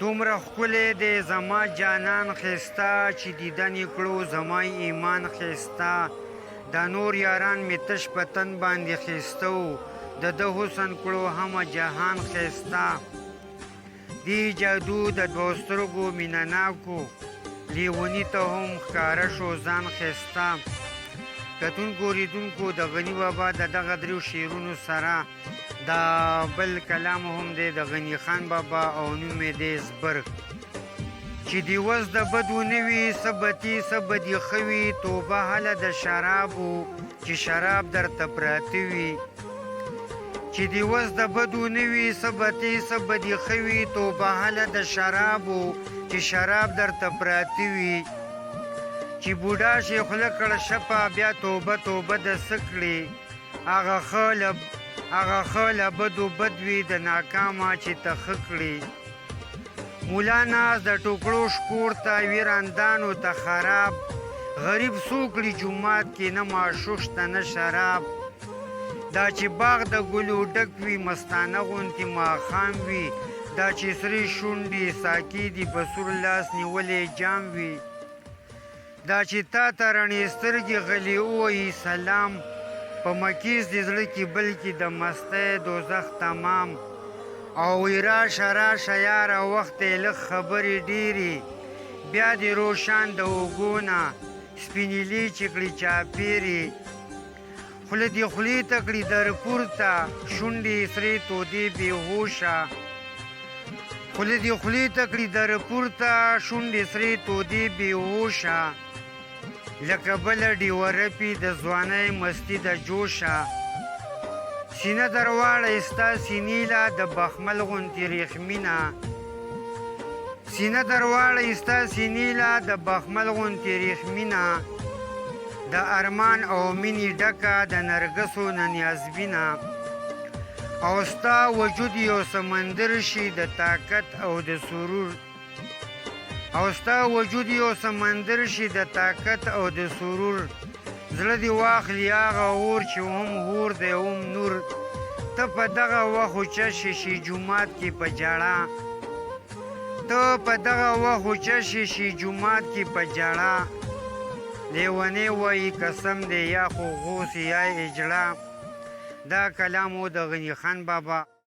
دومره ښکلی دی زما جانان ښایسته چې دیدن یې کړو زما ایمان ښایسته دا نور یاران مې تش په تن باندې ښایسته و د ده حسن کړو همه جهان ښایسته دې جادو د دوو سترګو مینه ناکو لیوني ته هم ښکاره شو ځان ښایسته کتونکو اوریدونکو د غني بابا د دغه دریو شعرونو سره دا بل کلام هم دی د غني خان بابا او نوم یې دی زبرګ چې دې وس د بدو نه وي څه بدي څه بدي ښه وي توبه هله د شرابو چې شراب درته پراته وي چې دې وس د بدو نه وي څه بدي څه بدي ښه وي توبه هله د شرابو چې شراب درته پراته وي چې بوډا شي خوله کړه شپه بیا توبه توبه د څه کړې هغه ښه له بدو بد وي د ناکامه چې ته ښه کړې مولا ناز د ټوکړو شکور ته وي راندانو ته خراب غریب څوک کړي جومات کې نه معشوق شته نه شراب دا چې باغ د ګلو ډک وي مستانه غوندې ماښام وي دا چې سرې شونډې ساقي دي په سور لاس نیولې جام وي دا چې تا ته رڼې سترګې غلي ووایي سلام په مکیز د زړه کې بلکې د مستۍ دوزخ تمام او وی راشه راشه یاره وخت یې لږ خبرې ډېرې بیا دې روشان د اوږو نه سپینېلې چې کړي چاپېرې خوله دې خولې ته کړي در پورته شونډې سرې تودې بېهوشه خوله دې خولې ته کړي در پورته شونډې سرې تودې بېهوشه لکه بله ډیوه رپي د ځوانۍ مستي د جوشه سینه درواړه ستا سینې له د بخمل غوندې ریښمینه سینه درواړه ستا سینې له د بخمل غوندې ریښمینه د ارمان او مینې ډکه د نرګسو نه نیازبینه او ستا وجود یو سمندر شي د طاقت او د سرور او ستا وجود یو سمندر شي د طاقت او د سرور زړه دې واخلي هغه اور چې هم هور دی هم نور ته په دغه وخت اوچه شي جومات کې په ژړا ته په دغه وخت اوچه شي جومات کې په ژړا لیونی وایي قسم دی یا خو غوث یا اجړا دا کلام و د غني خان بابا